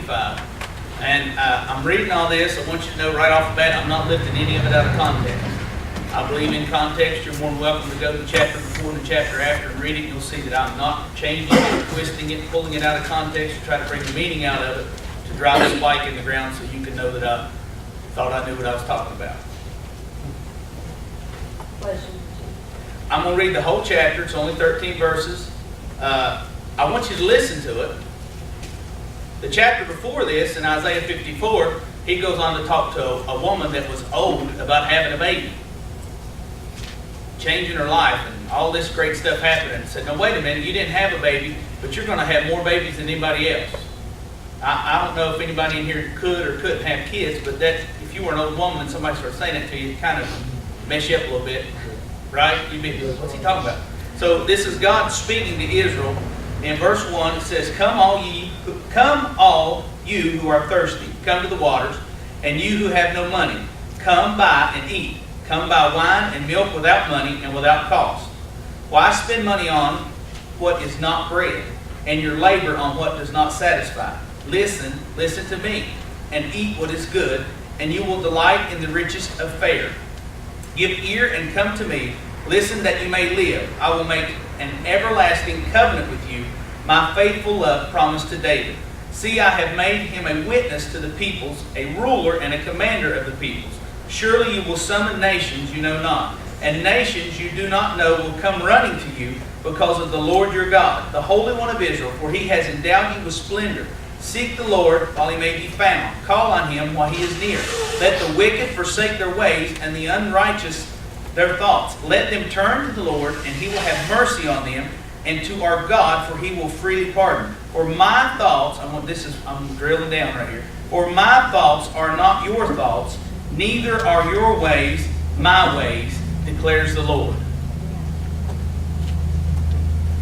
25. And I'm reading all this. I want you to know right off the bat, I'm not lifting any of it out of context. I believe in context. You're more than welcome to go to the chapter before and the chapter after and read it. You'll see that I'm not changing it, twisting it, pulling it out of context to try to bring the meaning out of it, to drive a spike in the ground so you can know that I thought I knew what I was talking about. I'm going to read the whole chapter. It's only 13 verses. I want you to listen to it. The chapter before this, in Isaiah 54, he goes on to talk to a woman that was old about having a baby, changing her life, and all this great stuff happened. And said, no, wait a minute, you didn't have a baby, but you're going to have more babies than anybody else. I don't know if anybody in here could or couldn't have kids, but that if you were an old woman and somebody started saying that to you, it kind of mess you up a little bit, right? You'd be, what's he talking about? So this is God speaking to Israel. In verse 1, it says, Come all you who are thirsty, come to the waters, and you who have no money, come buy and eat. Come buy wine and milk without money and without cost. Why spend money on what is not bread, and your labor on what does not satisfy? Listen to me, and eat what is good, and you will delight in the richest of fare. Give ear and come to me. Listen that you may live. I will make an everlasting covenant with you, my faithful love promised to David. See, I have made him a witness to the peoples, a ruler and a commander of the peoples. Surely you will summon nations you know not, and nations you do not know will come running to you because of the Lord your God, the Holy One of Israel, for he has endowed you with splendor. Seek the Lord while he may be found. Call on him while he is near. Let the wicked forsake their ways, and the unrighteous their thoughts. Let them turn to the Lord, and he will have mercy on them, and to our God, for he will freely pardon. For my thoughts, I'm drilling down right here. For my thoughts are not your thoughts, neither are your ways my ways, declares the Lord.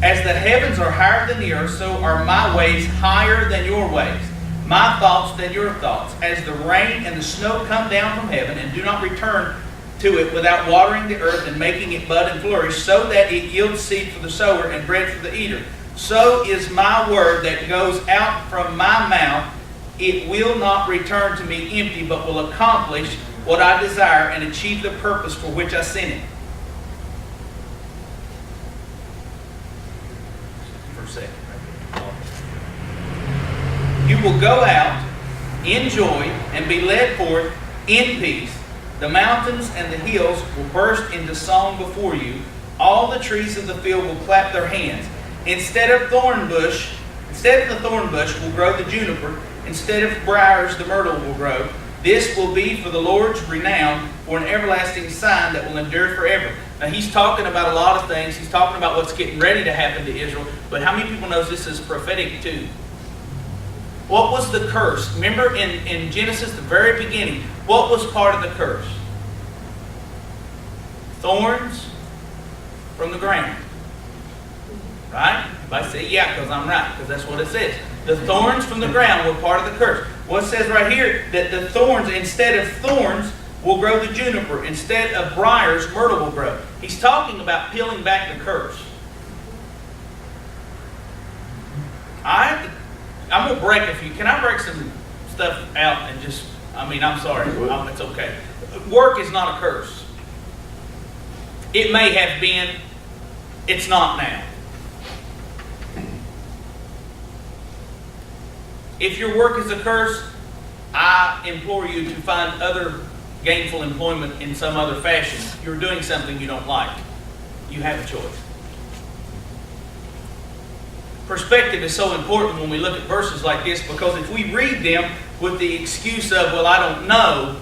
As the heavens are higher than the earth, so are my ways higher than your ways, my thoughts than your thoughts. As the rain and the snow come down from heaven and do not return to it without watering the earth and making it bud and flourish, so that it yields seed for the sower and bread for the eater, so is my word that goes out from my mouth. It will not return to me empty, but will accomplish what I desire and achieve the purpose for which I sent it. For a second. You will go out in joy and be led forth in peace. The mountains and the hills will burst into song before you. All the trees of the field will clap their hands. Instead of the thorn bush will grow the juniper. Instead of briars, the myrtle will grow. This will be for the Lord's renown, for an everlasting sign that will endure forever. Now he's talking about a lot of things. He's talking about what's getting ready to happen to Israel. But how many people knows this is prophetic too? What was the curse? Remember in Genesis, the very beginning, what was part of the curse? Thorns from the ground. Right? Everybody say, yeah, because I'm right, because that's what it says. The thorns from the ground were part of the curse. What it says right here, that the thorns, instead of thorns, will grow the juniper. Instead of briars, myrtle will grow. He's talking about peeling back the curse. I'm going to break a few. Can I break some stuff out and just, I'm sorry. It's okay. Work is not a curse. It may have been. It's not now. If your work is a curse, I implore you to find other gainful employment in some other fashion. You're doing something you don't like. You have a choice. Perspective is so important when we look at verses like this, because if we read them with the excuse of, well, I don't know,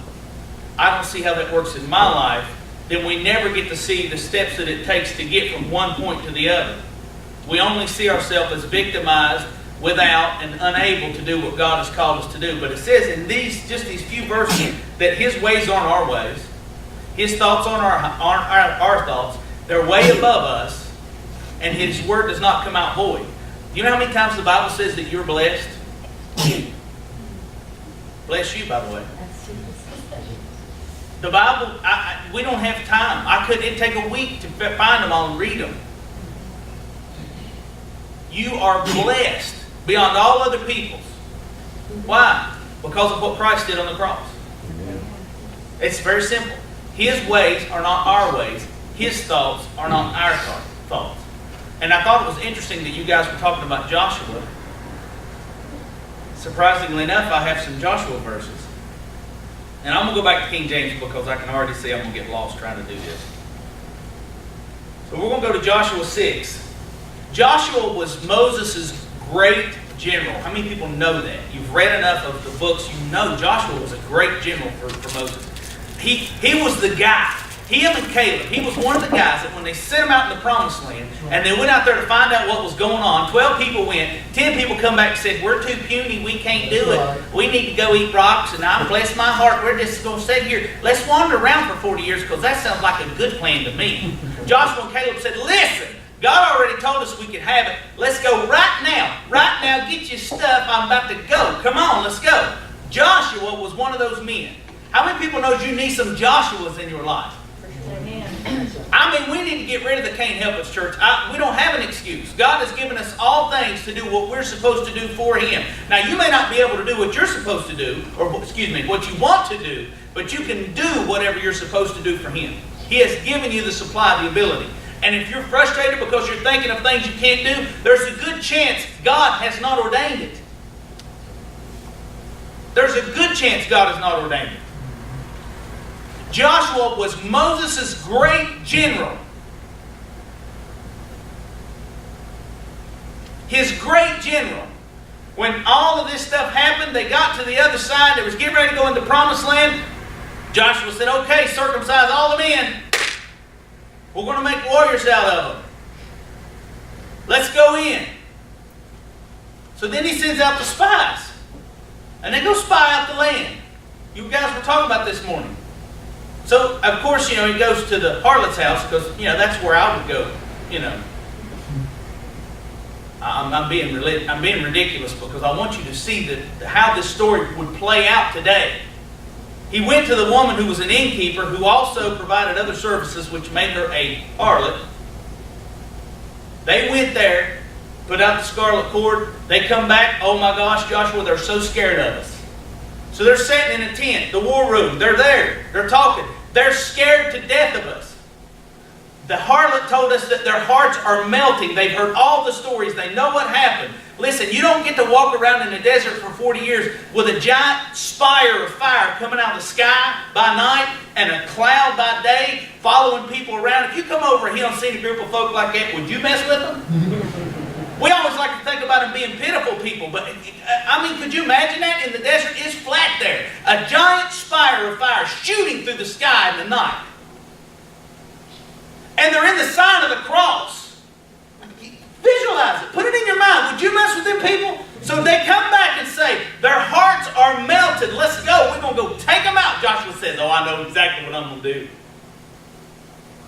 I don't see how that works in my life, then we never get to see the steps that it takes to get from one point to the other. We only see ourselves as victimized, without, and unable to do what God has called us to do. But it says in these few verses that his ways aren't our ways. His thoughts aren't our thoughts. They're way above us. And his word does not come out void. You know how many times the Bible says that you're blessed? Bless you, by the way. The Bible, we don't have time. It'd take a week to find them all and read them. You are blessed beyond all other peoples. Why? Because of what Christ did on the cross. It's very simple. His ways are not our ways. His thoughts are not our thoughts. And I thought it was interesting that you guys were talking about Joshua. Surprisingly enough, I have some Joshua verses. And I'm going to go back to King James because I can already see I'm going to get lost trying to do this. So we're going to go to Joshua 6. Joshua was Moses' great general. How many people know that? You've read enough of the books, you know Joshua was a great general for Moses. He was the guy. Him and Caleb, he was one of the guys that when they sent him out in the promised land and they went out there to find out what was going on, 12 people went, 10 people come back and said, we're too puny, we can't do it. We need to go eat rocks, and I bless my heart, we're just going to sit here. Let's wander around for 40 years because that sounds like a good plan to me. Joshua and Caleb said, listen, God already told us we could have it. Let's go right now. Right now, get your stuff. I'm about to go. Come on, let's go. Joshua was one of those men. How many people know you need some Joshuas in your life? I mean, we need to get rid of the can't help us church. We don't have an excuse. God has given us all things to do what we're supposed to do for Him. Now, you may not be able to do what you're supposed to do, or what you want to do, but you can do whatever you're supposed to do for Him. He has given you the supply, the ability. And if you're frustrated because you're thinking of things you can't do, there's a good chance God has not ordained it. There's a good chance God has not ordained it. Joshua was Moses' great general. His great general. When all of this stuff happened, they got to the other side. They was getting ready to go into the promised land. Joshua said, okay, circumcise all the men. We're going to make warriors out of them. Let's go in. So then he sends out the spies. And they go spy out the land. You guys were talking about this morning. So, of course, he goes to the harlot's house because, that's where I would go, I'm being ridiculous because I want you to see how this story would play out today. He went to the woman who was an innkeeper who also provided other services which made her a harlot. They went there, put out the scarlet cord. They come back, oh my gosh, Joshua, they're so scared of us. So they're sitting in a tent, the war room. They're there. They're talking. They're scared to death of us. The harlot told us that their hearts are melting. They've heard all the stories. They know what happened. Listen, you don't get to walk around in the desert for 40 years with a giant spire of fire coming out of the sky by night and a cloud by day following people around. If you come over here and see a group of folk like that, would you mess with them? We always like to think about them being pitiful people, but could you imagine that? In the desert, it's flat there. A giant spire of fire shooting through the sky in the night. And they're in the sign of the cross. Visualize it. Put it in your mind. Would you mess with them people? So they come back and say, their hearts are melted. Let's go. We're going to go take them out. Joshua says, oh, I know exactly what I'm going to do.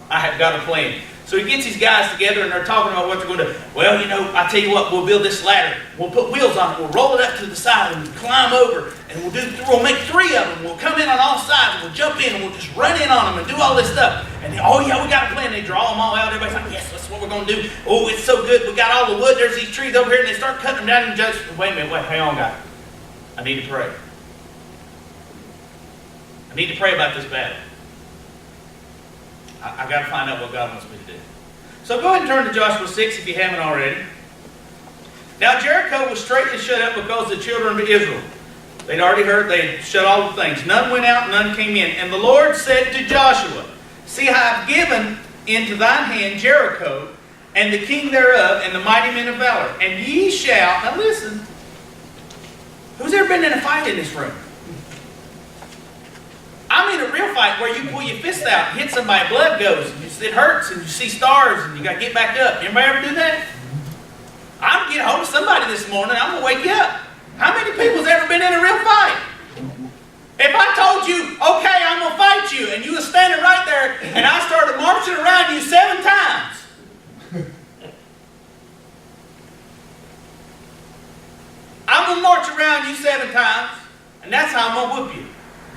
I have got a plan. So he gets these guys together and they're talking about what they're going to do. Well, I tell you what, we'll build this ladder. We'll put wheels on it. We'll roll it up to the side and we'll climb over. And we'll make 3 of them. We'll come in on all sides. And we'll jump in and we'll just run in on them and do all this stuff. And they, oh yeah, we got a plan. They draw them all out. Everybody's like, yes, that's what we're going to do. Oh, it's so good. We got all the wood. There's these trees over here. And they start cutting them down and just, wait a minute, hang on, guys. I need to pray. I need to pray about this battle. I've got to find out what God wants me to do. So go ahead and turn to Joshua 6 if you haven't already. Now Jericho was straightly shut up because the children of Israel. They'd already heard, they shut all the things. None went out, none came in. And the Lord said to Joshua, see, I have given into thine hand Jericho, and the king thereof, and the mighty men of valor. And ye shall, now listen, who's ever been in a fight in this room? I mean a real fight where you pull your fist out, hit somebody, blood goes, and it hurts, and you see stars, and you got to get back up. Anybody ever do that? I'm going to get hold of somebody this morning. I'm going to wake you up. How many people's ever been in a real fight? If I told you, okay, I'm going to fight you, and you were standing right there, and I started marching around you 7 times. I'm going to march around you 7 times, and that's how I'm going to whoop you.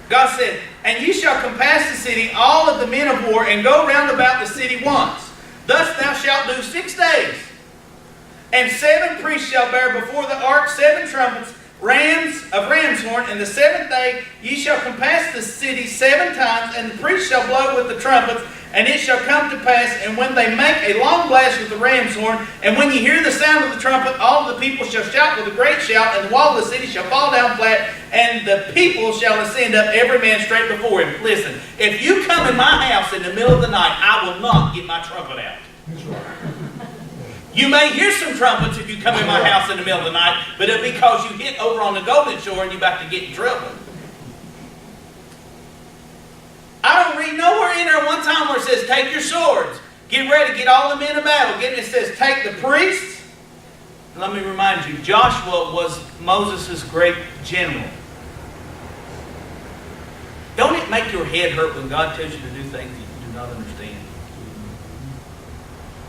God said, and ye shall compass the city, all of the men of war, and go round about the city once. Thus thou shalt do 6 days. And 7 priests shall bear before the ark 7 trumpets. ram's horn, and the seventh day ye shall compass the city 7 times, and the priest shall blow with the trumpets, and it shall come to pass, and when they make a long blast with the ram's horn, and when ye hear the sound of the trumpet, all the people shall shout with a great shout, and the wall of the city shall fall down flat, and the people shall ascend up, every man straight before him. Listen, if you come in my house in the middle of the night, I will not get my trumpet out. You may hear some trumpets if you come in my house in the middle of the night, but it'll be because you hit over on the Golden Shore and you're about to get in trouble. I don't read nowhere in there one time where it says, take your swords, get ready, get all the men of battle. It says, take the priests. Let me remind you, Joshua was Moses' great general. Don't it make your head hurt when God tells you to do things that you do not understand?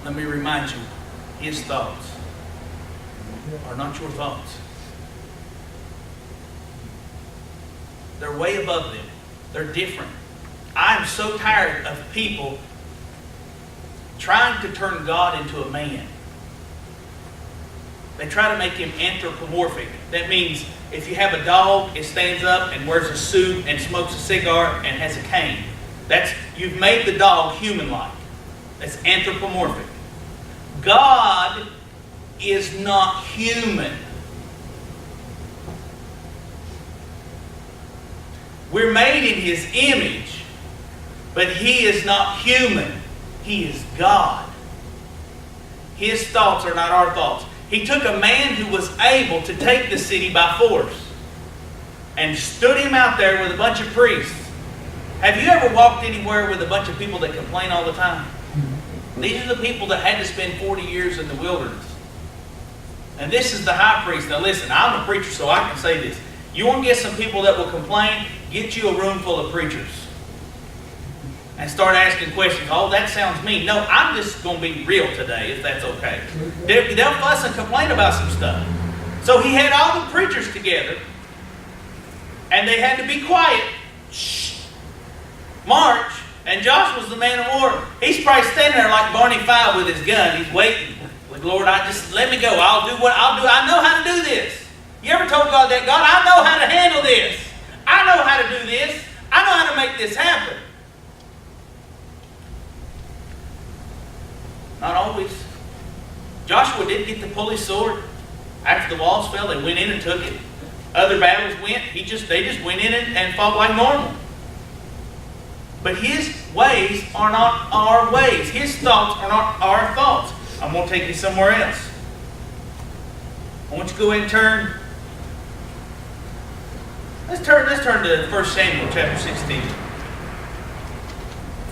Let me remind you, His thoughts are not your thoughts. They're way above them. They're different. I'm so tired of people trying to turn God into a man. They try to make Him anthropomorphic. That means if you have a dog, it stands up and wears a suit and smokes a cigar and has a cane. You've made the dog human-like. That's anthropomorphic. God is not human. We're made in His image, but He is not human. He is God. His thoughts are not our thoughts. He took a man who was able to take the city by force and stood him out there with a bunch of priests. Have you ever walked anywhere with a bunch of people that complain all the time? These are the people that had to spend 40 years in the wilderness. And this is the high priest. Now listen, I'm a preacher, so I can say this. You want to get some people that will complain? Get you a room full of preachers. And start asking questions. Oh, that sounds mean. No, I'm just going to be real today, if that's okay. They'll fuss and complain about some stuff. So he had all the preachers together. And they had to be quiet. Shh. March. And Joshua's the man of war. He's probably standing there like Barney Fife with his gun. He's waiting. Like, Lord, just let me go. I'll do what I'll do. I know how to do this. You ever told God that? God, I know how to handle this. I know how to do this. I know how to make this happen. Not always. Joshua did get to pull his sword. After the walls fell, they went in and took it. Other battles went. They just went in and fought like normal. But his ways are not our ways. His thoughts are not our thoughts. I'm going to take you somewhere else. I want you to go ahead and turn. Let's turn to 1 Samuel chapter 16. If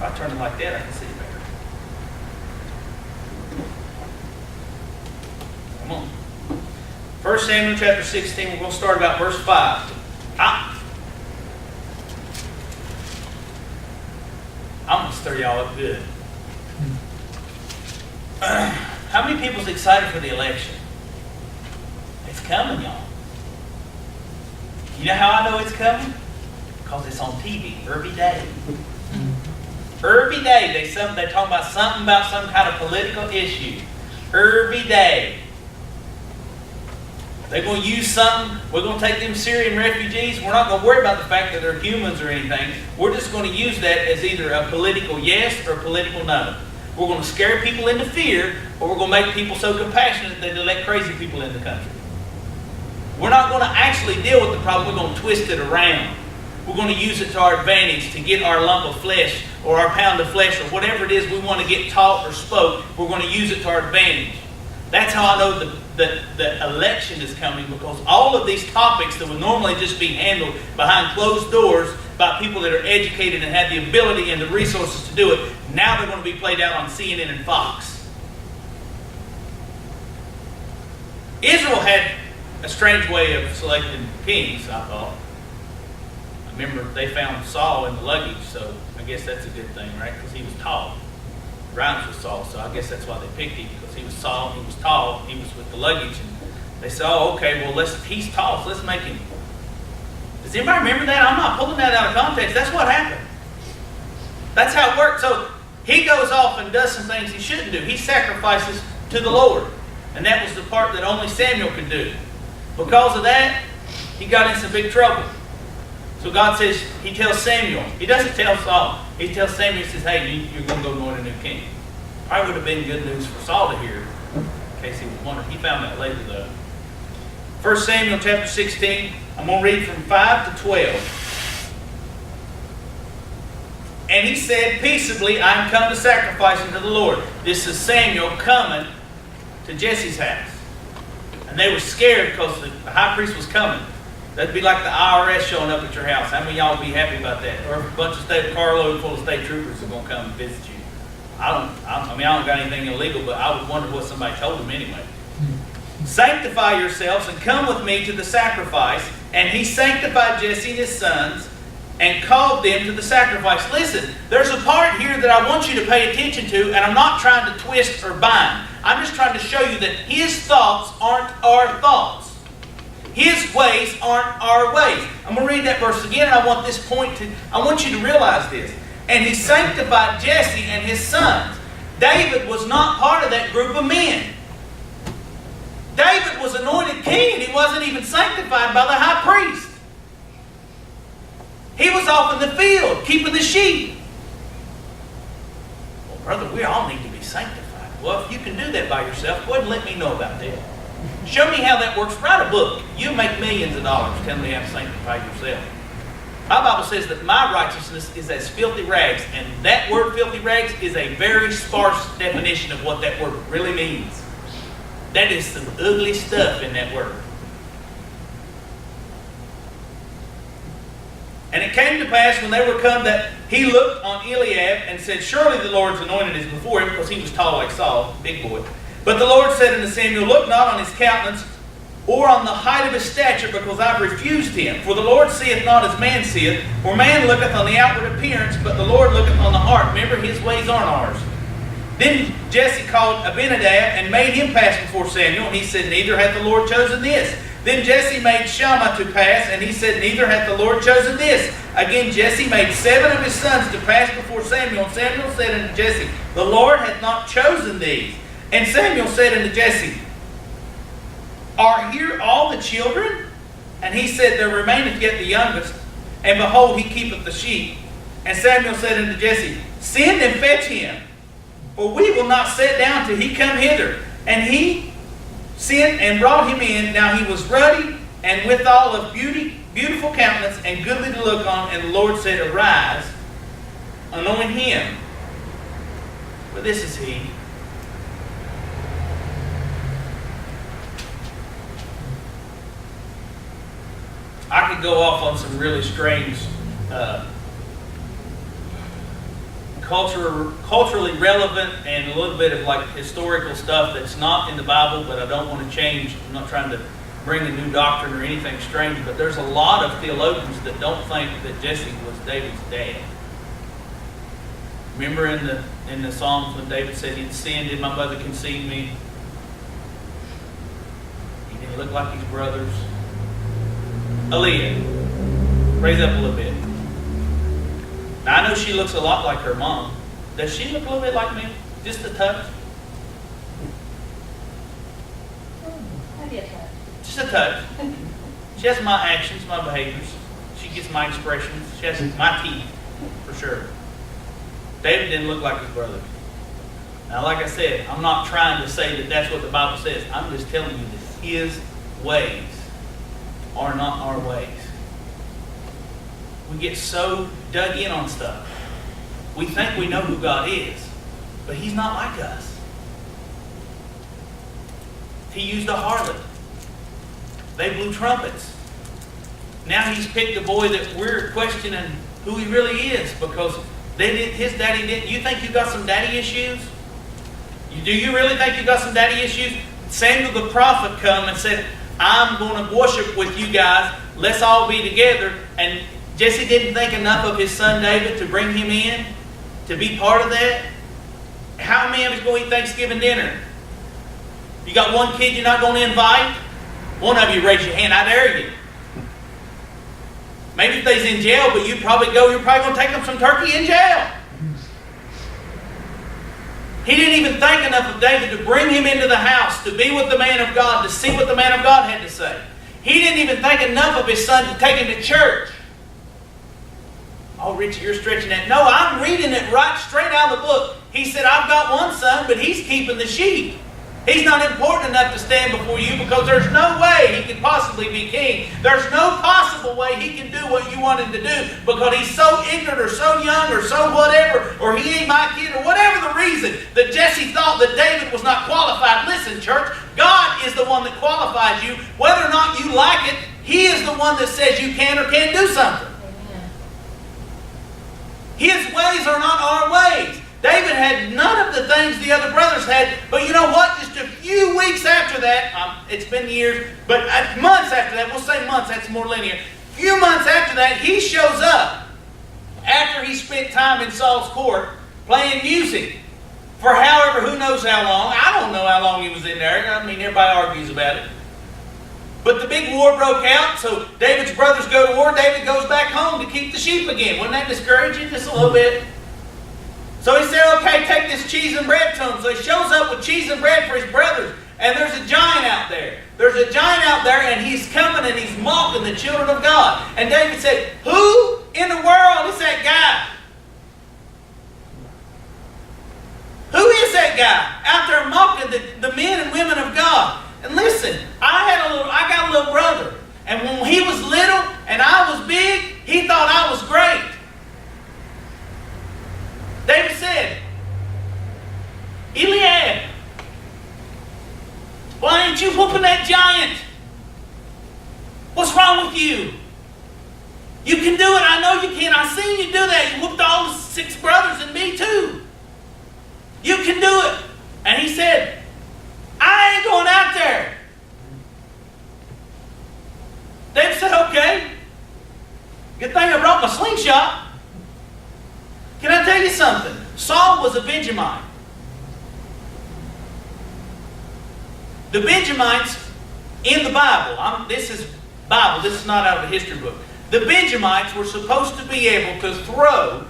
I turn it like that, I can see it better. Come on. 1 Samuel chapter 16, we're going to start about verse 5. I'm going to stir y'all up good. How many people's excited for the election? It's coming, y'all. You know how I know it's coming? Because it's on TV every day. Every day they're talking about something about some kind of political issue. Every day. They're going to use something. We're going to take them Syrian refugees. We're not going to worry about the fact that they're humans or anything. We're just going to use that as either a political yes or a political no. We're going to scare people into fear, or we're going to make people so compassionate that they let crazy people in the country. We're not going to actually deal with the problem. We're going to twist it around. We're going to use it to our advantage to get our lump of flesh or our pound of flesh or whatever it is we want to get taught or spoke. We're going to use it to our advantage. That's how I know the election is coming, because all of these topics that would normally just be handled behind closed doors by people that are educated and have the ability and the resources to do it, now they're going to be played out on CNN and Fox. Israel had a strange way of selecting kings, I thought. I remember they found Saul in the luggage, so I guess that's a good thing, right? Because he was tall. Rhymes with Saul, so I guess that's why they picked him, because he was Saul, he was tall, he was with the luggage, and they said, oh, okay, well, he's tall, so let's make him. Does anybody remember that? I'm not pulling that out of context. That's what happened. That's how it worked. So he goes off and does some things he shouldn't do. He sacrifices to the Lord, and that was the part that only Samuel could do. Because of that, He got in some big trouble. So God says, he tells Samuel. He doesn't tell Saul. He tells Samuel, he says, hey, you're going to go anoint a new king. Probably would have been good news for Saul to hear, in case he was wondering. He found that later, though. 1 Samuel chapter 16, I'm going to read from 5 to 12. And he said, peaceably, I am come to sacrifice unto the Lord. This is Samuel coming to Jesse's house. And they were scared because the high priest was coming. That'd be like the IRS showing up at your house. How many of y'all would be happy about that? Or if a bunch of carload full of state troopers are going to come and visit you. I don't got anything illegal, but I would wonder what somebody told them anyway. Sanctify yourselves and come with me to the sacrifice. And he sanctified Jesse and his sons and called them to the sacrifice. Listen, there's a part here that I want you to pay attention to, and I'm not trying to twist or bind. I'm just trying to show you that his thoughts aren't our thoughts. His ways aren't our ways. I'm going to read that verse again, and I want you to realize this. And he sanctified Jesse and his sons. David was not part of that group of men. David was anointed king, and he wasn't even sanctified by the high priest. He was off in the field, keeping the sheep. Well, brother, we all need to be sanctified. Well, if you can do that by yourself, go ahead and let me know about that. Show me how that works. Write a book. You'll make millions of dollars telling me how to sanctify yourself. My Bible says that my righteousness is as filthy rags. And that word filthy rags is a very sparse definition of what that word really means. That is some ugly stuff in that word. And it came to pass when they were come that he looked on Eliab and said, surely the Lord's anointed is before him, because he was tall like Saul, big boy. But the Lord said unto Samuel, look not on his countenance or on the height of his stature, because I've refused him. For the Lord seeth not as man seeth, for man looketh on the outward appearance, but the Lord looketh on the heart. Remember, his ways aren't ours. Then Jesse called Abinadab and made him pass before Samuel, and he said, neither hath the Lord chosen this. Then Jesse made Shammah to pass, and he said, neither hath the Lord chosen this. Again Jesse made 7 of his sons to pass before Samuel. And Samuel said unto Jesse, the Lord hath not chosen these. And Samuel said unto Jesse, are here all the children? And he said, there remaineth yet the youngest, and behold, he keepeth the sheep. And Samuel said unto Jesse, send and fetch him, for we will not sit down till he come hither. And he sent and brought him in. Now he was ruddy, and withal of beautiful countenance, and goodly to look on. And the Lord said, arise, anoint him, for this is he. I could go off on some really strange, culturally relevant and a little bit of like historical stuff that's not in the Bible, but I don't want to change. I'm not trying to bring a new doctrine or anything strange, but there's a lot of theologians that don't think that Jesse was David's dad. Remember in the Psalms when David said, in sin did my mother conceive me? He didn't look like his brothers. Aaliyah, raise up a little bit. Now I know she looks a lot like her mom. Does she look a little bit like me? Just a touch? Maybe a touch. Just a touch. She has my actions, my behaviors. She gets my expressions. She has my teeth, for sure. David didn't look like his brother. Now, like I said, I'm not trying to say that that's what the Bible says. I'm just telling you that his ways are not our ways. We get so dug in on stuff. We think we know who God is, but he's not like us. He used a harlot. They blew trumpets. Now he's picked a boy that we're questioning who he really is because his daddy didn't. You think you got some daddy issues? Do you really think you got some daddy issues? Samuel the prophet come and said, I'm going to worship with you guys. Let's all be together. And Jesse didn't think enough of his son David to bring him in, to be part of that. How many of us going to eat Thanksgiving dinner? You got one kid you're not going to invite? One of you raise your hand. I dare you. Maybe if they's in jail, but you'd probably go, you're probably going to take them some turkey in jail. He didn't even think enough of David to bring him into the house, to be with the man of God, to see what the man of God had to say. He didn't even think enough of his son to take him to church. Oh, Richie, you're stretching that. No, I'm reading it right straight out of the book. He said, I've got one son, but he's keeping the sheep. He's not important enough to stand before you because there's no way he could possibly be king. There's no possible way he can do what you want him to do because he's so ignorant or so young or so whatever, or he ain't my kid, or whatever the reason that Jesse thought that David was not qualified. Listen, church, God is the one that qualifies you. Whether or not you like it, He is the one that says you can or can't do something. Amen. His ways are not our ways. David had none of the things the other brothers had, but you know what? Just a few weeks after that, it's been years, but months after that, we'll say months, that's more linear. A few months after that, he shows up after he spent time in Saul's court playing music for however, who knows how long. I don't know how long he was in there. I mean, everybody argues about it. But the big war broke out, so David's brothers go to war. David goes back home to keep the sheep again. Wouldn't that discourage you just a little bit? So he said, okay, take this cheese and bread to him. So he shows up with cheese and bread for his brothers. And there's a giant out there. There's a giant out there, and he's coming and he's mocking the children of God. And David said, who in the world is that guy? Who is that guy out there mocking the men and women of God? And listen, I got a little brother. And when he was little and I was big, he thought I was great. David said, Eliab, why ain't you whooping that giant? What's wrong with you? You can do it. I know you can. I seen you do that. You whooped all the 6 brothers and me too. You can do it. And he said, I ain't going out there. David said, okay. Good thing I brought my slingshot. Can I tell you something? Saul was a Benjamite. The Benjamites in the Bible, this is Bible, this is not out of a history book. The Benjamites were supposed to be able to throw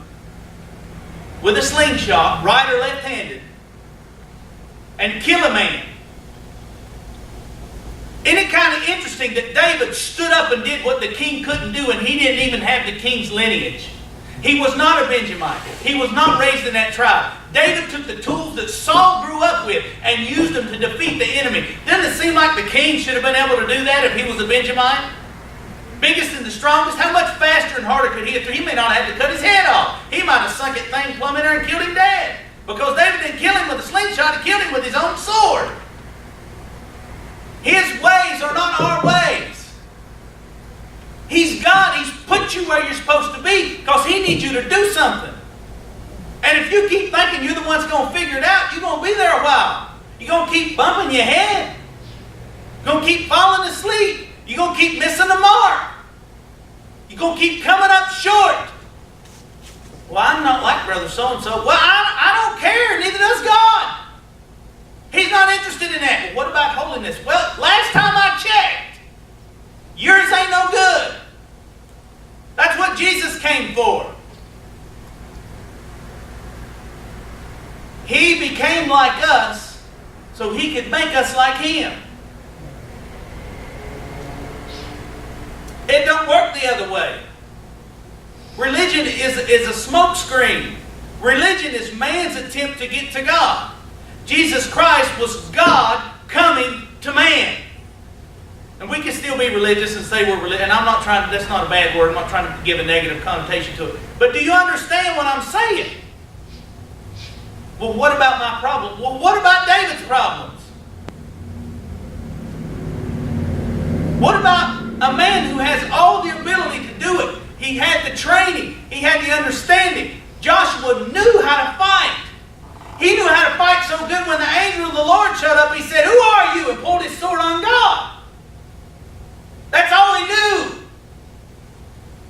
with a slingshot, right or left-handed, and kill a man. Isn't it kind of interesting that David stood up and did what the king couldn't do, and he didn't even have the king's lineage? He was not a Benjamite. He was not raised in that tribe. David took the tools that Saul grew up with and used them to defeat the enemy. Doesn't it seem like the king should have been able to do that if he was a Benjamite? Biggest and the strongest. How much faster and harder could he have? He may not have to cut his head off. He might have sunk that thing plumb in there and killed him dead. Because David didn't kill him with a slingshot. He killed him with his own sword. His ways are not our ways. He's God. He's put you where you're supposed to be because He needs you to do something. And if you keep thinking you're the one that's going to figure it out, you're going to be there a while. You're going to keep bumping your head. You're going to keep falling asleep. You're going to keep missing the mark. You're going to keep coming up short. Well, I'm not like Brother So-and-so. Well, I don't care. Neither does God. He's not interested in that. Well, what about holiness? Well, last time I checked, yours ain't no good. That's what Jesus came for. He became like us so He could make us like Him. It don't work the other way. Religion is a smokescreen. Religion is man's attempt to get to God. Jesus Christ was God coming to man. And we can still be religious and say we're religious. And I'm not trying to, that's not a bad word. I'm not trying to give a negative connotation to it. But do you understand what I'm saying? Well, what about my problem? Well, what about David's problems? What about a man who has all the ability to do it? He had the training. He had the understanding. Joshua knew how to fight. He knew how to fight so good when the angel of the Lord showed up, he said, "Who are you?" and pulled his sword on God. That's all he knew.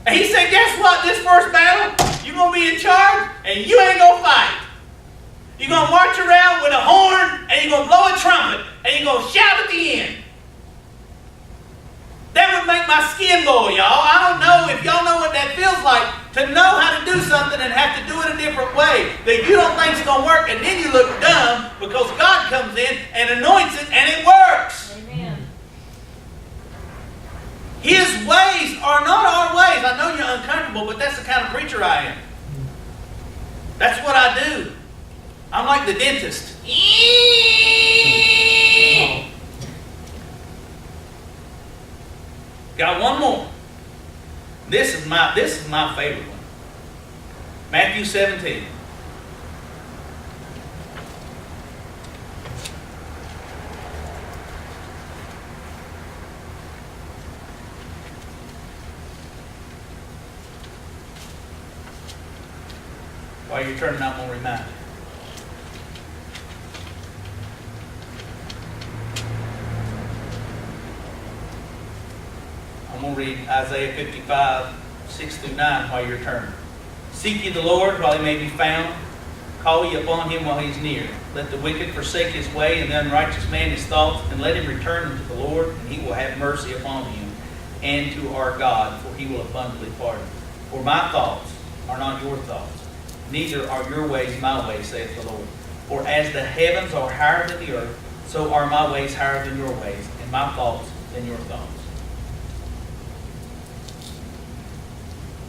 And he said, guess what? This first battle, you're going to be in charge and you ain't going to fight. You're going to march around with a horn and you're going to blow a trumpet and you're going to shout at the end. That would make my skin boil, y'all. I don't know if y'all know what that feels like to know how to do something and have to do it a different way that you don't think is going to work, and then you look dumb because God comes in and anoints it and it works. Amen. His ways are not our ways. I know you're uncomfortable, but that's the kind of preacher I am. That's what I do. I'm like the dentist. Got one more. This is my favorite one. Matthew 17. While you're turning, I'm going to remind you. I'm going to read Isaiah 55, 6 through 9 while you're turning. Seek ye the Lord while he may be found. Call ye upon him while he is near. Let the wicked forsake his way, and the unrighteous man his thoughts, and let him return unto the Lord, and he will have mercy upon him, and to our God, for he will abundantly pardon. For my thoughts are not your thoughts, neither are your ways my ways, saith the Lord. For as the heavens are higher than the earth, so are my ways higher than your ways, and my thoughts than your thoughts.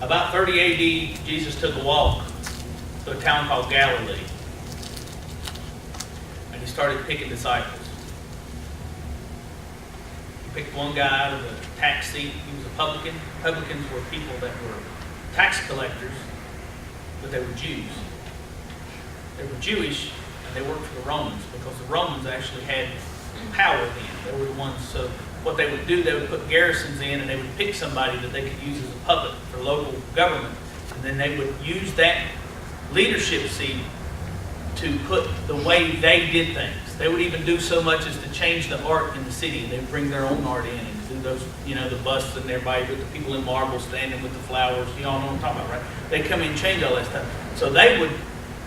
About 30 AD, Jesus took a walk to a town called Galilee. And he started picking disciples. He picked one guy out of the tax seat. He was a publican. Publicans were people that were tax collectors, but they were Jews. They were Jewish, and they worked for the Romans, because the Romans actually had power then. They were the ones, so what they would do, they would put garrisons in, and they would pick somebody that they could use as a puppet for local government. And then they would use that leadership seat to put the way they did things. They would even do so much as to change the art in the city. They would bring their own art in and do those, the busts and everybody, with the people in marble standing with the flowers. You all know what I'm talking about, right? They come in and change all that stuff. So they would,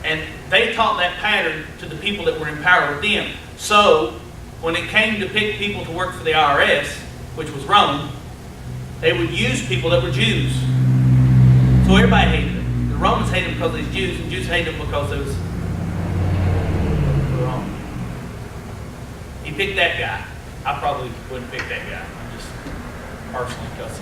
and they taught that pattern to the people that were in power with them. So when it came to pick people to work for the IRS, which was Rome, they would use people that were Jews. So everybody hated them. The Romans hated them because they were Jews, and Jews hated them because they was wrong. He picked that guy. I probably wouldn't pick that guy. I'm just personally, because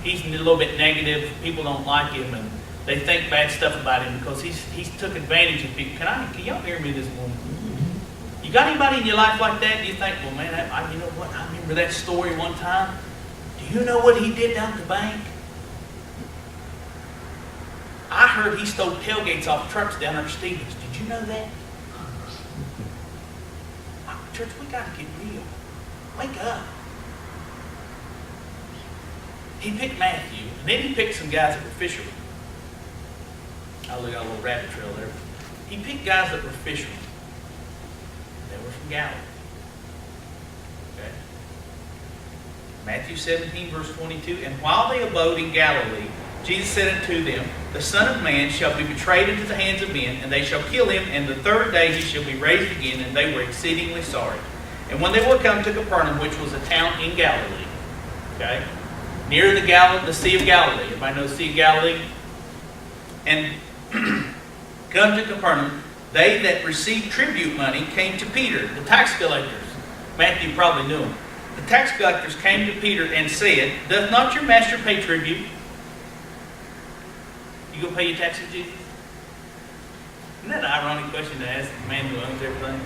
he's a little bit negative. People don't like him, and they think bad stuff about him because he's took advantage of people. Can y'all hear me this morning? You got anybody in your life like that? Do you think, well, man, you know what? I remember that story one time. Do you know what he did down at the bank? I heard he stole tailgates off trucks down there at Stevens. Did you know that? Church, we got to get real. Wake up. He picked Matthew, and then he picked some guys that were fishermen. I look at a little rabbit trail there. He picked guys that were fishermen. They were from Galilee. Okay. Matthew 17, verse 22. And while they abode in Galilee, Jesus said unto them, the Son of Man shall be betrayed into the hands of men, and they shall kill him, and the third day he shall be raised again. And they were exceedingly sorry. And when they were come to Capernaum, which was a town in Galilee, okay, near the Sea of Galilee. Everybody knows the Sea of Galilee? And come to Capernaum, they that received tribute money came to Peter, the tax collectors. Matthew probably knew them. The tax collectors came to Peter and said, doth not your master pay tribute? You go pay your taxes, Jesus? Isn't that an ironic question to ask the man who owns everything?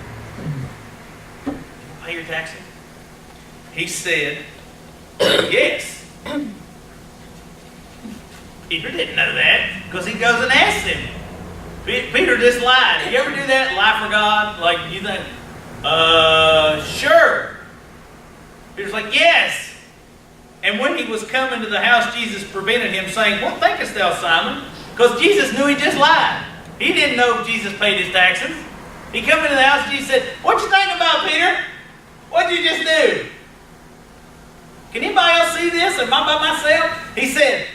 You pay your taxes? He said, yes. Peter didn't know that, because he goes and asks him. Peter just lied. You ever do that? Lie for God? Like, you think, sure. Peter's like, yes. And when he was coming to the house, Jesus prevented him, saying, what thinkest thou, Simon? Because Jesus knew he just lied. He didn't know if Jesus paid his taxes. He come into the house, Jesus said, what you think about, Peter? What'd you just do? Can anybody else see this? Am I by myself? He said,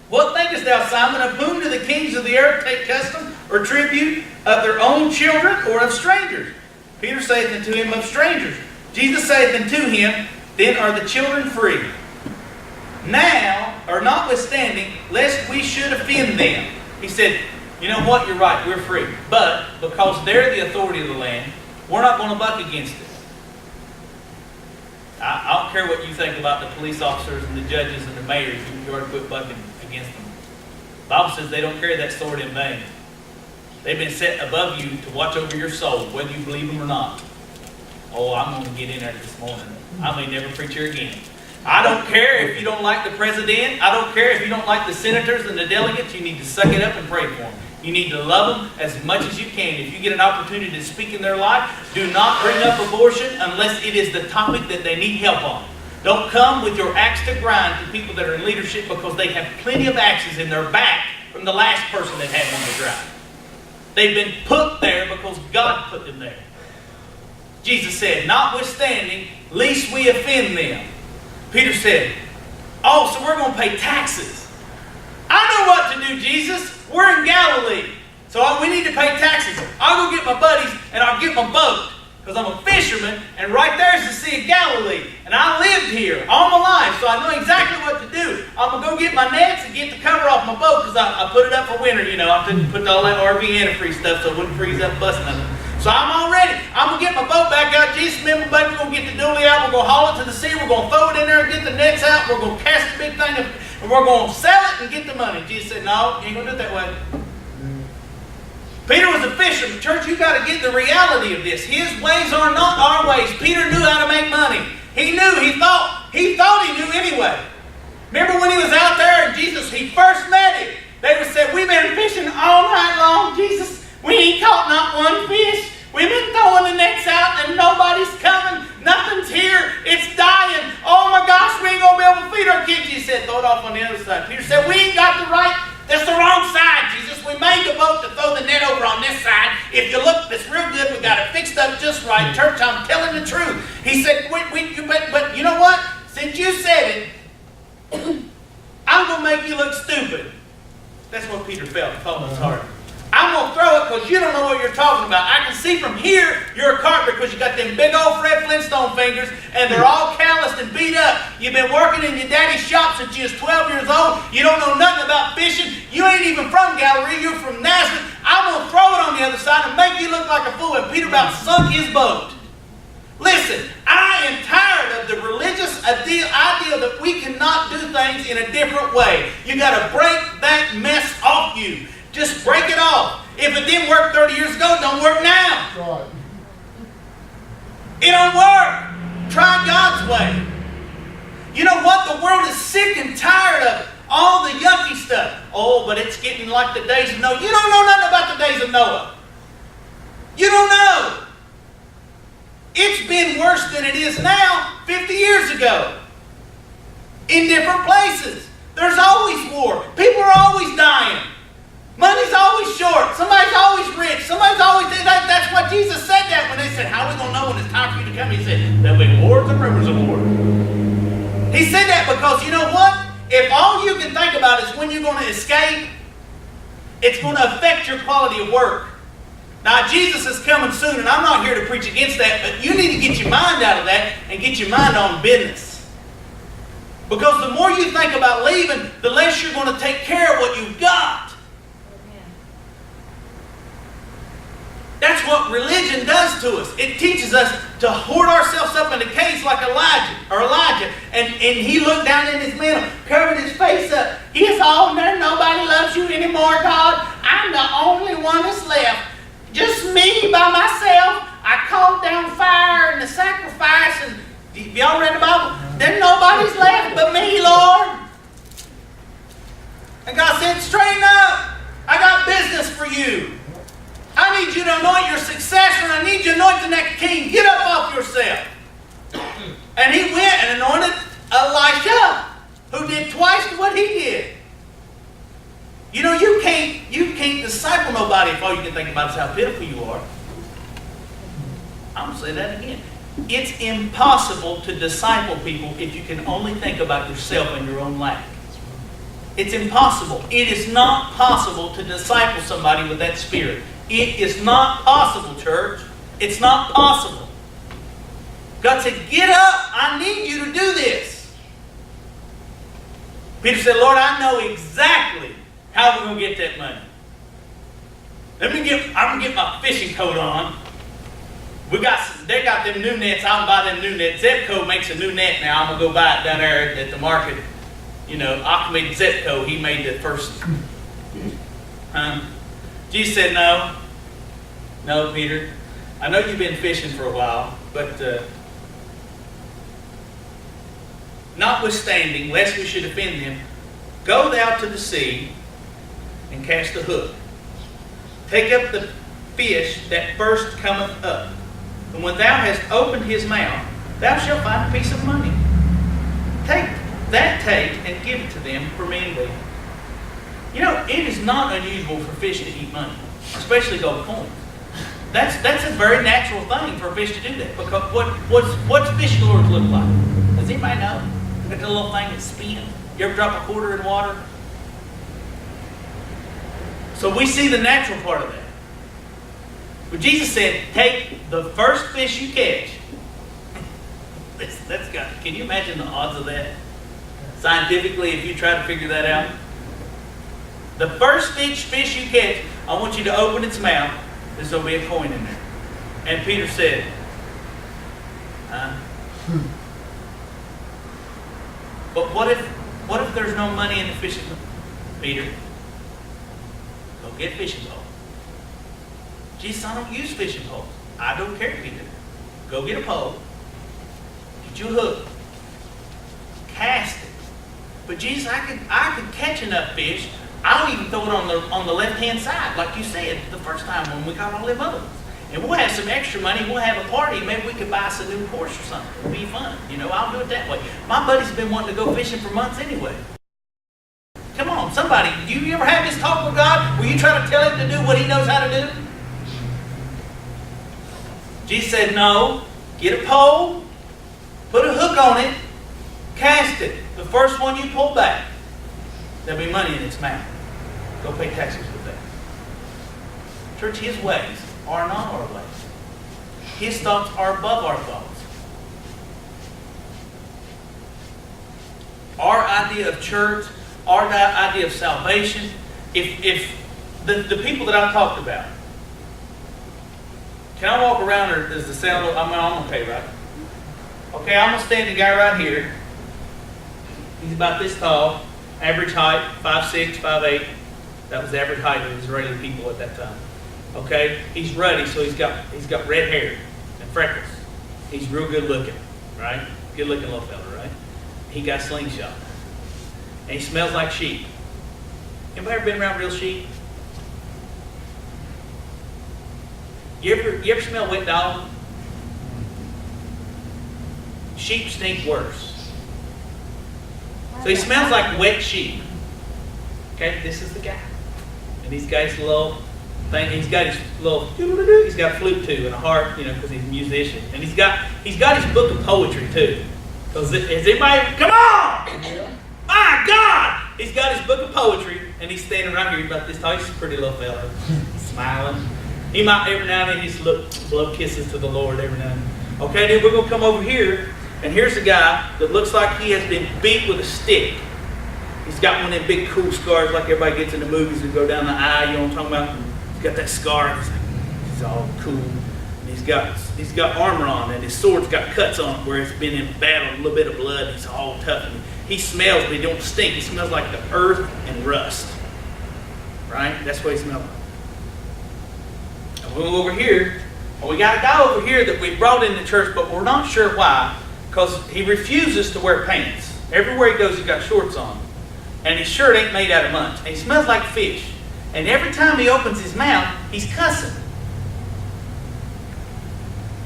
what thinkest thou, Simon? Of whom do the kings of the earth take custom or tribute? Of their own children or of strangers? Peter saith unto him, of strangers. Jesus saith unto him, then are the children free. Now, or notwithstanding, lest we should offend them. He said, you know what? You're right. We're free. But because they're the authority of the land, we're not going to buck against it. I don't care what you think about the police officers and the judges and the mayors. You ought to quit bucking against them. The Bible says they don't carry that sword in vain. They've been set above you to watch over your soul, whether you believe them or not. Oh, I'm going to get in there this morning. I may never preach here again. I don't care if you don't like the president. I don't care if you don't like the senators and the delegates. You need to suck it up and pray for them. You need to love them as much as you can. If you get an opportunity to speak in their life, do not bring up abortion unless it is the topic that they need help on. Don't come with your axe to grind to people that are in leadership because they have plenty of axes in their back from the last person that had one to grind. They've been put there because God put them there. Jesus said, notwithstanding, lest we offend them. Peter said, oh, so we're going to pay taxes. I know what to do, Jesus. We're in Galilee. So we need to pay taxes. I'll go get my buddies and I'll get my boat. Because I'm a fisherman and right there's the Sea of Galilee. And I lived here all my life, so I know exactly what to do. I'm going to go get my nets and get the cover off my boat because I put it up for winter, you know. I put all that RV antifreeze stuff so it wouldn't freeze up busting nothing. So I'm all ready. I'm going to get my boat back out. Jesus, me and my buddy, we're going to get the dually out. We're going to haul it to the sea. We're going to throw it in there and get the nets out. We're going to cast the big thing and we're going to sell it and get the money. Jesus said, no, you ain't going to do it that way. Peter was a fisherman. Church, you got to get the reality of this. His ways are not our ways. Peter knew how to make money. He knew. He thought he knew anyway. Remember when he was out there and Jesus, he first met him. They would say, we've been fishing all night long, Jesus. We ain't caught not one fish. We've been throwing the nets out and nobody's coming. Nothing's here. It's dying. Oh my gosh, we ain't going to be able to feed our kids. He said, throw it off on the other side. Peter said, we ain't got the right. That's the wrong side, Jesus. We made the boat to throw the net over on this side. If you look, it's real good. We got it fixed up just right. Church, I'm telling the truth. He said, but you know what? Since you said it, I'm going to make you look stupid. That's what Peter felt. It felt in his heart. I'm going to throw it because you don't know what you're talking about. I can see from here you're a carpenter because you got them big old Fred Flintstone fingers and they're all calloused and beat up. You've been working in your daddy's shop since you was 12 years old. You don't know nothing about fishing. You ain't even from Galilee. You're from Nazareth. I'm going to throw it on the other side and make you look like a fool. And Peter about sunk his boat. Listen, I am tired of the religious idea that we cannot do things in a different way. You got to break that mess off you. Just break it off. If it didn't work 30 years ago, it don't work now. Right. It don't work. Try God's way. You know what? The world is sick and tired of all the yucky stuff. Oh, but it's getting like the days of Noah. You don't know nothing about the days of Noah. You don't know. It's been worse than it is now 50 years ago. In different places. There's always war. People are always dying. Money's always short. Somebody's always rich. Somebody's always... That's what Jesus said that when they said, how are we going to know when it's time for you to come? He said, there'll be wars and rumors of war. He said that because, you know what? If all you can think about is when you're going to escape, it's going to affect your quality of work. Now, Jesus is coming soon, and I'm not here to preach against that, but you need to get your mind out of that and get your mind on business. Because the more you think about leaving, the less you're going to take care of what you've got. That's what religion does to us. It teaches us to hoard ourselves up in a cave like Elijah. And he looked down in his mantle, covered his face up. He's all there. Nobody loves you anymore, God. I'm the only one that's left. Just me by myself. I called down fire and the sacrifice. And y'all read the Bible? Then nobody's left but me, Lord. And God said, straighten up. I got business for you. I need you to anoint your successor, and I need you to anoint the next king. Get up off yourself. And he went and anointed Elisha, who did twice what he did. You know, you can't disciple nobody if all you can think about is how pitiful you are. I'm going to say that again. It's impossible to disciple people if you can only think about yourself and your own lack. It's impossible. It is not possible to disciple somebody with that spirit. It is not possible, church. It's not possible. God said, get up. I need you to do this. Peter said, Lord, I know exactly how we're going to get that money. I'm going to get my fishing coat on. They got them new nets. I can buy them new nets. Zepco makes a new net now. I'm gonna go buy it down there at the market. You know, Aquamed Zepco. He made the first. Jesus said, no, Peter. I know you've been fishing for a while, but notwithstanding, lest we should offend them, go thou to the sea and cast the hook. Take up the fish that first cometh up. And when thou hast opened his mouth, thou shalt find a piece of money. Take and give it to them for me and thee. You know, it is not unusual for fish to eat money, especially gold coins. That's a very natural thing for a fish to do that. Because what's fish lures look like? Does anybody know? Look at the little thing that spins. You ever drop a quarter in water? So we see the natural part of that. But Jesus said, take the first fish you catch. Can you imagine the odds of that? Scientifically, if you try to figure that out. The first fish you catch, I want you to open its mouth. There's going to be a coin in there. And Peter said, But what if there's no money in the fishing pole? Peter, go get fishing pole. Jesus, I don't use fishing poles. I don't care, Peter. Go get a pole. Get you a hook. Cast it. But Jesus, I could catch enough fish. I'll even throw it on the left-hand side, like you said the first time when we caught all them other ones. And we'll have some extra money. We'll have a party. Maybe we could buy us a new Porsche or something. It'll be fun. You know, I'll do it that way. My buddy's been wanting to go fishing for months anyway. Come on, somebody. Do you ever have this talk with God where you try to tell him to do what he knows how to do? Jesus said, no. Get a pole. Put a hook on it. Cast it. The first one you pull back, there'll be money in its mouth. Go pay taxes with that. Church, his ways are not our ways. His thoughts are above our thoughts. Our idea of church, our idea of salvation, if the people that I've talked about, can I walk around, or does the sound look, I'm okay, right? Okay, I'm going to stand the guy right here. He's about this tall, average height, 5'6", 5'8". That was the average height of Israeli people at that time. Okay, he's ruddy, so he's got red hair and freckles. He's real good looking, right? Good looking little fella, right? He got slingshot, and he smells like sheep. Anybody ever been around real sheep? You ever smell wet dog? Sheep stink worse. So he smells like wet sheep. Okay, this is the guy. And he's got his little thing, he's got a flute too, and a harp, you know, because he's a musician. And he's got his book of poetry too. Because has anybody, come on! My God! He's got his book of poetry, and he's standing right here about this tall. He's a pretty little fella. He's smiling. He might every now and then just blow kisses to the Lord every now and then. Okay, then we're going to come over here, and here's a guy that looks like he has been beat with a stick. He's got one of them big cool scars like everybody gets in the movies that go down the eye, you know what I'm talking about? He's got that scar, and he's all cool. And he's got armor on, and his sword's got cuts on it where it's been in battle, a little bit of blood, and he's all tough. And he smells, but he don't stink. He smells like the earth and rust. Right? That's what he smells like. And we'll go over here. Well, we got a guy over here that we brought in the church, but we're not sure why, because he refuses to wear pants. Everywhere he goes, he's got shorts on. And his shirt ain't made out of much. And he smells like fish. And every time he opens his mouth, he's cussing.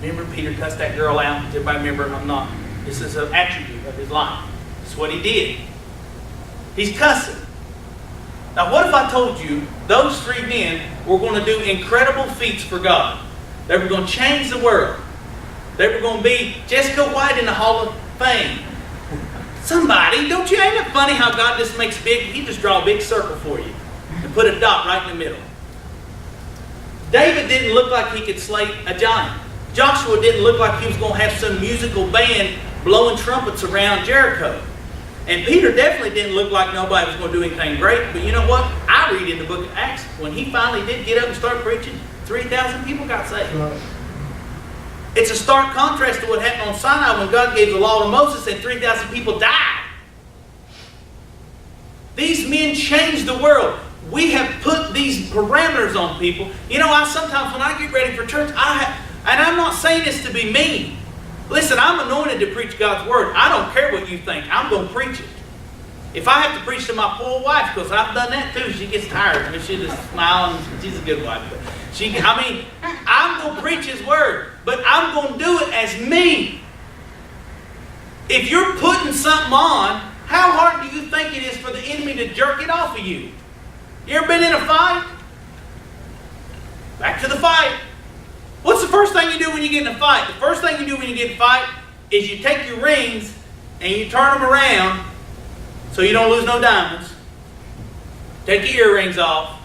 Remember Peter cussed that girl out? Does everybody remember? I'm not. This is an attribute of his life. It's what he did. He's cussing. Now what if I told you those three men were going to do incredible feats for God? They were going to change the world. They were going to be Jessica White in the Hall of Fame. Somebody, ain't it funny how God just makes big, he just draw a big circle for you and put a dot right in the middle. David didn't look like he could slay a giant. Joshua didn't look like he was going to have some musical band blowing trumpets around Jericho. And Peter definitely didn't look like nobody was going to do anything great. But you know what? I read in the book of Acts, when he finally did get up and start preaching, 3,000 people got saved. It's a stark contrast to what happened on Sinai when God gave the law to Moses and 3,000 people died. These men changed the world. We have put these parameters on people. You know, sometimes when I get ready for church, and I'm not saying this to be mean. Listen, I'm anointed to preach God's word. I don't care what you think. I'm going to preach it. If I have to preach to my poor wife, because I've done that too, she gets tired. I mean, she just smiles, and she's a good wife. But I'm going to preach His word, but I'm going to do it as me. If you're putting something on, how hard do you think it is for the enemy to jerk it off of you? You ever been in a fight? Back to the fight. What's the first thing you do when you get in a fight? The first thing you do when you get in a fight is you take your rings and you turn them around so you don't lose no diamonds. Take your earrings off.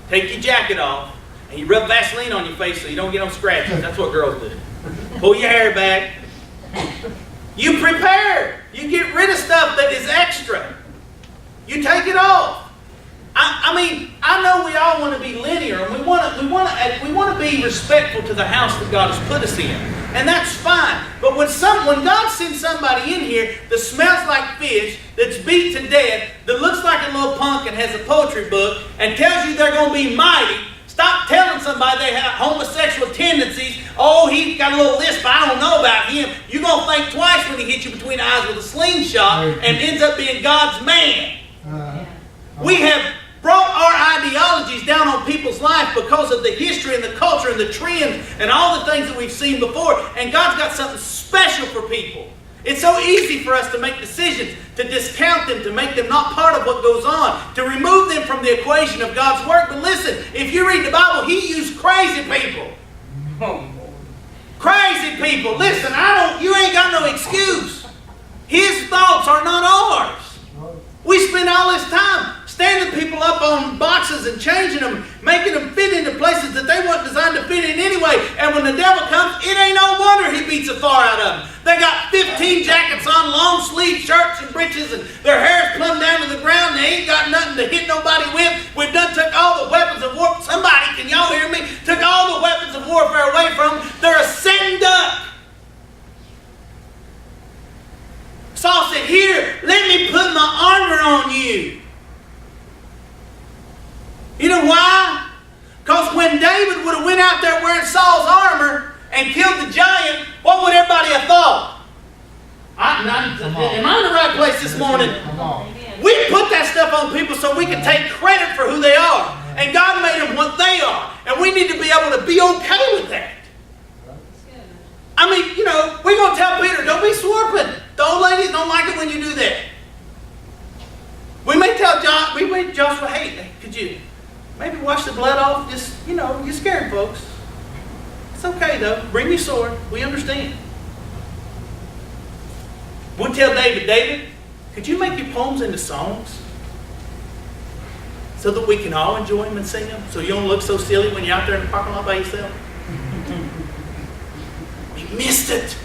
Take your jacket off. And you rub Vaseline on your face so you don't get no scratches. That's what girls do. Pull your hair back. You prepare. You get rid of stuff that is extra. You take it off. I know we all want to be linear, and we want to be respectful to the house that God has put us in, and that's fine. But when God sends somebody in here that smells like fish, that's beat to death, that looks like a little punk and has a poetry book, and tells you they're going to be mighty, stop telling somebody they have homosexual tendencies. Oh, he's got a little lisp, but I don't know about him. You're going to think twice when he hits you between the eyes with a slingshot and ends up being God's man. We have brought our ideologies down on people's life because of the history and the culture and the trends and all the things that we've seen before. And God's got something special for people. It's so easy for us to make decisions, to discount them, to make them not part of what goes on, to remove them from the equation of God's work. But listen, if you read the Bible, He used crazy people. Crazy people. Listen, you ain't got no excuse. His thoughts are not ours. We spend all this time standing people up on boxes and changing them, making them fit into places that they weren't designed to fit in anyway. And when the devil comes, it ain't no wonder he beats the far out of them. They got 15 jackets on, long sleeve shirts and breeches, and their hair's plumb down to the ground. They ain't got nothing to hit nobody with. We've done took all the weapons of war. Somebody, can y'all hear me? Took all the weapons of warfare away from them. They're a sitting duck. Saul said, "Here, let me put my armor on you." You know why? Because when David would have went out there wearing Saul's armor and killed the giant, what would everybody have thought? Am I in the right place this morning? We put that stuff on people so we can take credit for who they are. And God made them what they are. And we need to be able to be okay with that. We're going to tell Peter, don't be swarping. The old ladies don't like it when you do that. We may tell Joshua, hey, could you maybe wash the blood off? Just, you're scaring folks. It's okay, though. Bring your sword. We understand. We'll tell David, could you make your poems into songs? So that we can all enjoy them and sing them? So you don't look so silly when you're out there in the parking lot by yourself? We missed it.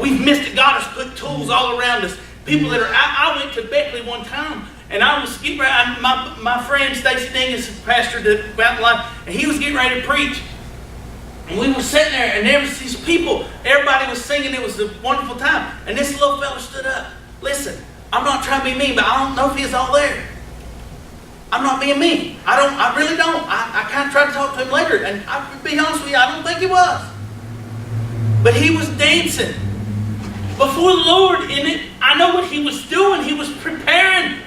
We've missed it. God has put tools all around us. People that are... I went to Beckley one time, and I was getting ready. My friend Stacy Dingus, pastor to Mountain Life, and he was getting ready to preach. And we were sitting there, and there was these people. Everybody was singing. It was a wonderful time. And this little fella stood up. Listen, I'm not trying to be mean, but I don't know if he's all there. I'm not being mean. I really don't. I kind of tried to talk to him later, and I'll be honest with you, I don't think he was. But he was dancing before the Lord in it. I know what he was doing. He was preparing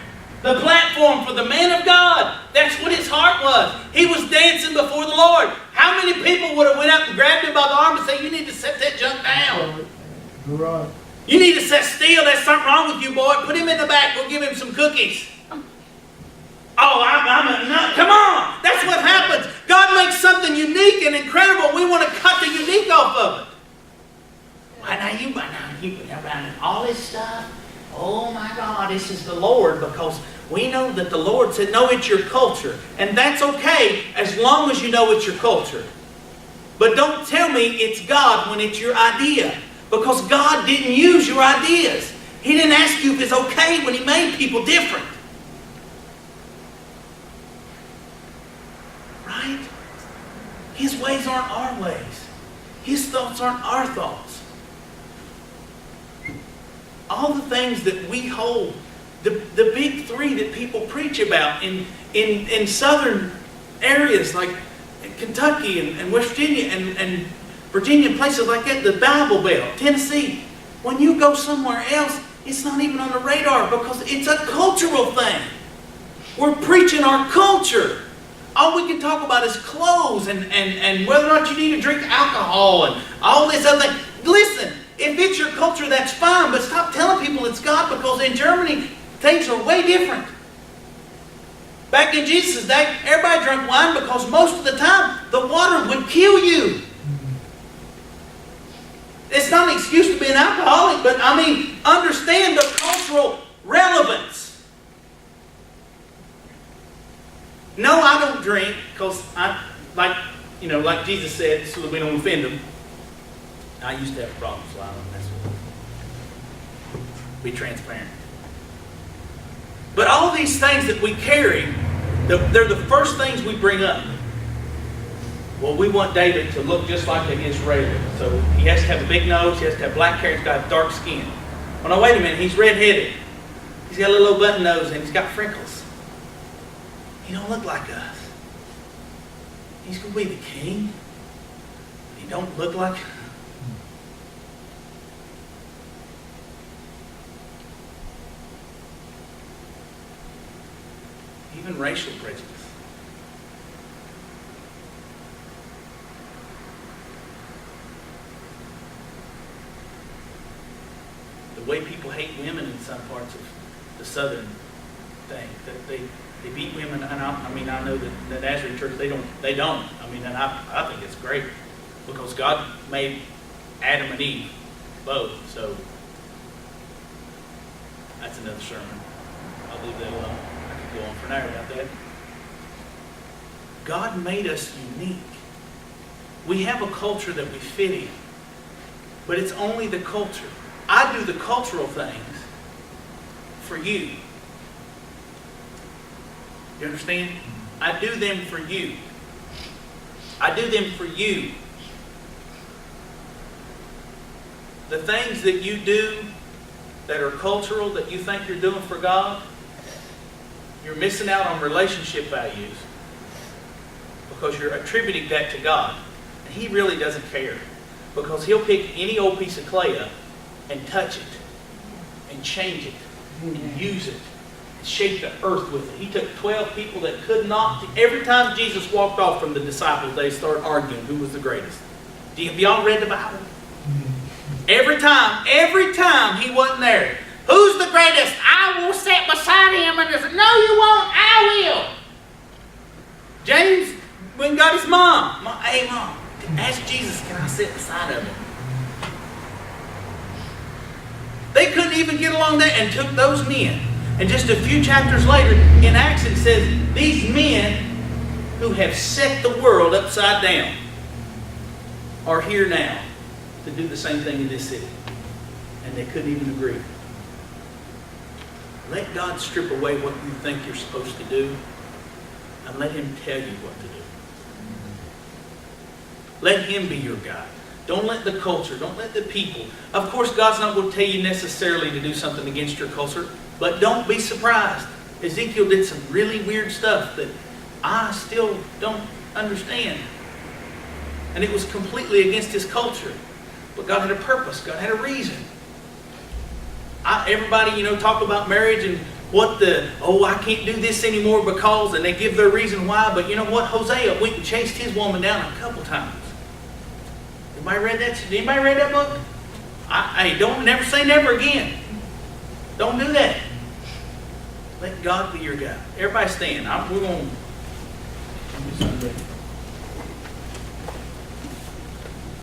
the platform for the man of God. That's what his heart was. He was dancing before the Lord. How many people would have went up and grabbed him by the arm and said, "You need to set that junk down. Right. You need to set still. There's something wrong with you, boy. Put him in the back. We'll give him some cookies." Oh, come on. That's what happens. God makes something unique and incredible. We want to cut the unique off of it. Why now you around all this stuff? Oh my God, this is the Lord, because we know that the Lord said, no, it's your culture. And that's okay as long as you know it's your culture. But don't tell me it's God when it's your idea, because God didn't use your ideas. He didn't ask you if it's okay when He made people different. Right? His ways aren't our ways. His thoughts aren't our thoughts. All the things that we hold, the big three that people preach about in southern areas like Kentucky and West Virginia and Virginia and places like that, the Bible Belt, Tennessee. When you go somewhere else, it's not even on the radar because it's a cultural thing. We're preaching our culture. All we can talk about is clothes and whether or not you need to drink alcohol and all this other thing. Listen, if it's your culture, that's fine, but stop telling people it's God, because in Germany, things are way different. Back in Jesus' day, everybody drank wine because most of the time, the water would kill you. It's not an excuse to be an alcoholic, but I mean, understand the cultural relevance. No, I don't drink because like Jesus said, so that we don't offend them. I used to have problems, so I don't mess with them. Be transparent. But all these things that we carry, they're the first things we bring up. Well, we want David to look just like an Israeli. So he has to have a big nose, he has to have black hair, he's got dark skin. Well, now wait a minute, he's red-headed. He's got a little button nose and he's got freckles. He don't look like us. He's going to be the king. He don't look like... Even racial prejudice. The way people hate women in some parts of the southern thing, that they beat women, and I know that the Nazarene church, they don't. I mean, and I think it's great because God made Adam and Eve both. So that's another sermon. I'll leave that alone. I could go on for an hour about that. God made us unique. We have a culture that we fit in, but it's only the culture. I do the cultural things for you. You understand? I do them for you. I do them for you. The things that you do that are cultural, that you think you're doing for God, you're missing out on relationship values because you're attributing that to God. And He really doesn't care, because He'll pick any old piece of clay up and touch it and change it and use it and shape the earth with it. He took 12 people that could not. Every time Jesus walked off from the disciples, they started arguing who was the greatest. Have y'all read the Bible? Every time He wasn't there. Who's the greatest? I will sit beside Him. And they said, no, you won't. I will. James went and got his mom. Hey, Mom, ask Jesus, can I sit beside of Him? They couldn't even get along there, and took those men. And just a few chapters later, in Acts, it says, these men who have set the world upside down are here now to do the same thing in this city. And they couldn't even agree. Let God strip away what you think you're supposed to do, and let Him tell you what to do. Let Him be your guide. Don't let the culture, don't let the people. Of course, God's not going to tell you necessarily to do something against your culture, but don't be surprised. Ezekiel did some really weird stuff that I still don't understand. And it was completely against his culture. But God had a purpose. God had a reason. Everybody, talk about marriage and I can't do this anymore because, and they give their reason why. But you know what? Hosea went and chased his woman down a couple times. Anybody read that book? Don't never say never again. Don't do that. Let God be your guide. Everybody stand. We're going to